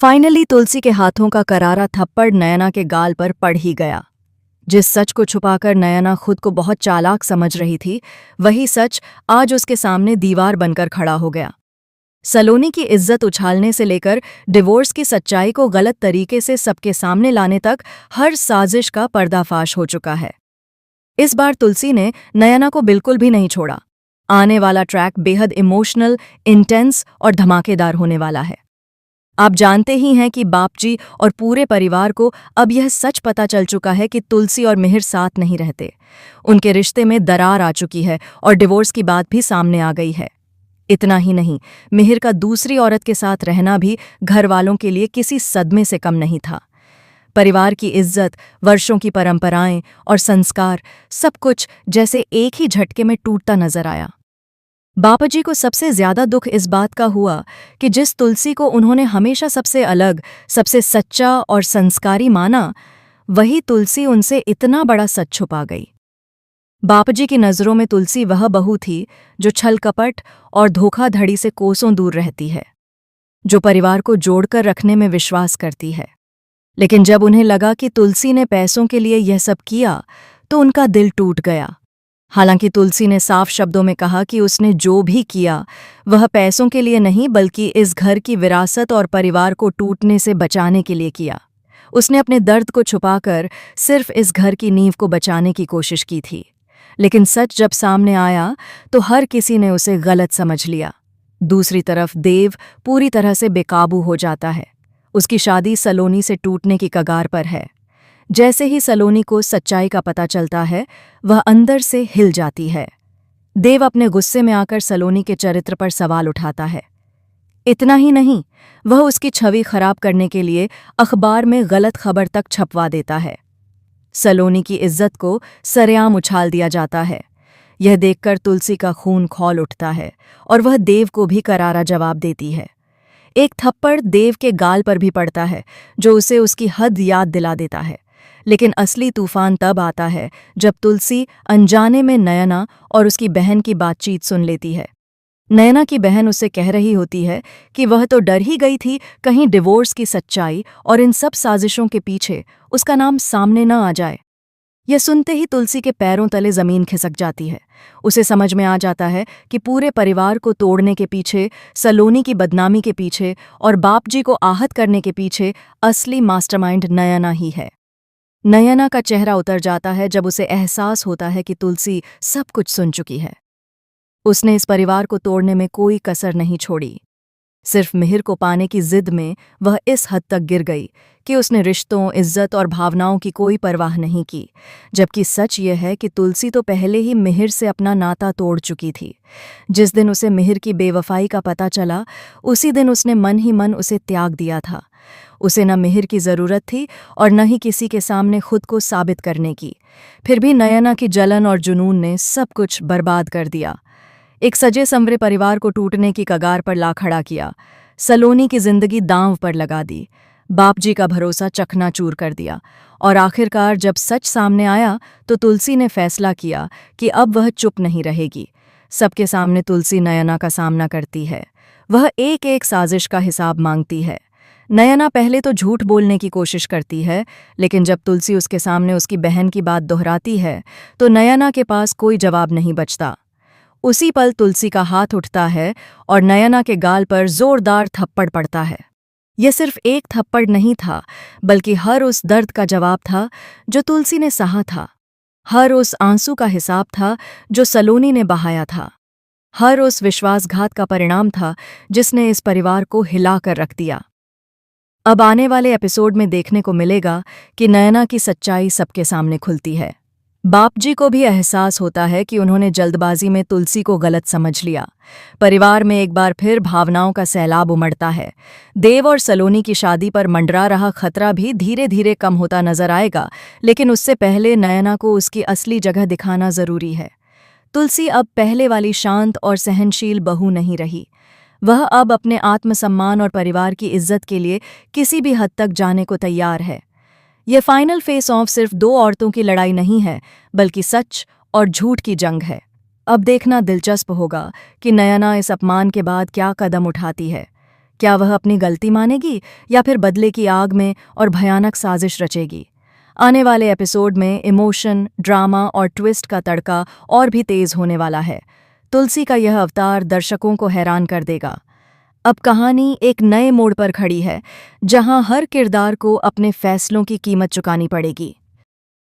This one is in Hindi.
फाइनली तुलसी के हाथों का करारा थप्पड़ नयना के गाल पर पड़ ही गया। जिस सच को छुपाकर नयना खुद को बहुत चालाक समझ रही थी, वही सच आज उसके सामने दीवार बनकर खड़ा हो गया। सलोनी की इज्जत उछालने से लेकर डिवोर्स की सच्चाई को गलत तरीके से सबके सामने लाने तक हर साजिश का पर्दाफाश हो चुका है। इस बार तुलसी ने नयना को बिल्कुल भी नहीं छोड़ा। आने वाला ट्रैक बेहद इमोशनल, इंटेंस और धमाकेदार होने वाला है। आप जानते ही हैं कि बापजी और पूरे परिवार को अब यह सच पता चल चुका है कि तुलसी और मिहिर साथ नहीं रहते। उनके रिश्ते में दरार आ चुकी है और डिवोर्स की बात भी सामने आ गई है। इतना ही नहीं, मिहिर का दूसरी औरत के साथ रहना भी घर वालों के लिए किसी सदमे से कम नहीं था। परिवार की इज्जत, वर्षों की परंपराएं और संस्कार, सब कुछ जैसे एक ही झटके में टूटता नजर आया। बापाजी को सबसे ज्यादा दुख इस बात का हुआ कि जिस तुलसी को उन्होंने हमेशा सबसे अलग, सबसे सच्चा और संस्कारी माना, वही तुलसी उनसे इतना बड़ा सच छुपा गई। बापाजी की नज़रों में तुलसी वह बहू थी जो छल कपट और धोखाधड़ी से कोसों दूर रहती है, जो परिवार को जोड़कर रखने में विश्वास करती है। लेकिन जब उन्हें लगा कि तुलसी ने पैसों के लिए यह सब किया, तो उनका दिल टूट गया। हालांकि तुलसी ने साफ शब्दों में कहा कि उसने जो भी किया वह पैसों के लिए नहीं, बल्कि इस घर की विरासत और परिवार को टूटने से बचाने के लिए किया। उसने अपने दर्द को छुपाकर सिर्फ इस घर की नींव को बचाने की कोशिश की थी। लेकिन सच जब सामने आया तो हर किसी ने उसे गलत समझ लिया। दूसरी तरफ देव पूरी तरह से बेकाबू हो जाता है। उसकी शादी सलोनी से टूटने की कगार पर है। जैसे ही सलोनी को सच्चाई का पता चलता है, वह अंदर से हिल जाती है। देव अपने गुस्से में आकर सलोनी के चरित्र पर सवाल उठाता है। इतना ही नहीं, वह उसकी छवि खराब करने के लिए अखबार में गलत खबर तक छपवा देता है। सलोनी की इज्जत को सरेआम उछाल दिया जाता है। यह देखकर तुलसी का खून खौल उठता है और वह देव को भी करारा जवाब देती है। एक थप्पड़ देव के गाल पर भी पड़ता है, जो उसे उसकी हद याद दिला देता है। लेकिन असली तूफान तब आता है जब तुलसी अनजाने में नयना और उसकी बहन की बातचीत सुन लेती है। नयना की बहन उसे कह रही होती है कि वह तो डर ही गई थी कहीं डिवोर्स की सच्चाई और इन सब साजिशों के पीछे उसका नाम सामने न आ जाए। यह सुनते ही तुलसी के पैरों तले जमीन खिसक जाती है। उसे समझ में आ जाता है कि पूरे परिवार को तोड़ने के पीछे, सलोनी की बदनामी के पीछे और बापजी को आहत करने के पीछे असली मास्टरमाइंड नयना ही है। नयना का चेहरा उतर जाता है जब उसे एहसास होता है कि तुलसी सब कुछ सुन चुकी है। उसने इस परिवार को तोड़ने में कोई कसर नहीं छोड़ी। सिर्फ मिहिर को पाने की जिद में वह इस हद तक गिर गई कि उसने रिश्तों, इज्जत और भावनाओं की कोई परवाह नहीं की। जबकि सच यह है कि तुलसी तो पहले ही मिहिर से अपना नाता तोड़ चुकी थी। जिस दिन उसे मिहिर की बेवफाई का पता चला, उसी दिन उसने मन ही मन उसे त्याग दिया था। उसे न मिहिर की ज़रूरत थी और न ही किसी के सामने खुद को साबित करने की। फिर भी नयना की जलन और जुनून ने सब कुछ बर्बाद कर दिया। एक सजे संवरे परिवार को टूटने की कगार पर ला खड़ा किया। सलोनी की जिंदगी दांव पर लगा दी। बापजी का भरोसा चकनाचूर कर दिया। और आखिरकार जब सच सामने आया तो तुलसी ने फैसला किया कि अब वह चुप नहीं रहेगी। सबके सामने तुलसी नयना का सामना करती है। वह एक एक साजिश का हिसाब मांगती है। नयना पहले तो झूठ बोलने की कोशिश करती है, लेकिन जब तुलसी उसके सामने उसकी बहन की बात दोहराती है तो नयना के पास कोई जवाब नहीं बचता। उसी पल तुलसी का हाथ उठता है और नयना के गाल पर जोरदार थप्पड़ पड़ता है। यह सिर्फ एक थप्पड़ नहीं था, बल्कि हर उस दर्द का जवाब था जो तुलसी ने सहा था। हर उस आंसू का हिसाब था जो सलोनी ने बहाया था। हर उस विश्वासघात का परिणाम था जिसने इस परिवार को हिलाकर रख दिया। अब आने वाले एपिसोड में देखने को मिलेगा कि नयना की सच्चाई सबके सामने खुलती है। बापजी को भी एहसास होता है कि उन्होंने जल्दबाजी में तुलसी को गलत समझ लिया। परिवार में एक बार फिर भावनाओं का सैलाब उमड़ता है। देव और सलोनी की शादी पर मंडरा रहा खतरा भी धीरे धीरे कम होता नजर आएगा, लेकिन उससे पहले नयना को उसकी असली जगह दिखाना जरूरी है। तुलसी अब पहले वाली शांत और सहनशील बहू नहीं रही। वह अब अपने आत्मसम्मान और परिवार की इज्जत के लिए किसी भी हद तक जाने को तैयार है। यह फाइनल फेस ऑफ सिर्फ दो औरतों की लड़ाई नहीं है, बल्कि सच और झूठ की जंग है। अब देखना दिलचस्प होगा कि नयना इस अपमान के बाद क्या कदम उठाती है। क्या वह अपनी गलती मानेगी या फिर बदले की आग में और भयानक साजिश रचेगी? आने वाले एपिसोड में इमोशन, ड्रामा और ट्विस्ट का तड़का और भी तेज होने वाला है। तुलसी का यह अवतार दर्शकों को हैरान कर देगा। अब कहानी एक नए मोड़ पर खड़ी है, जहां हर किरदार को अपने फैसलों की कीमत चुकानी पड़ेगी।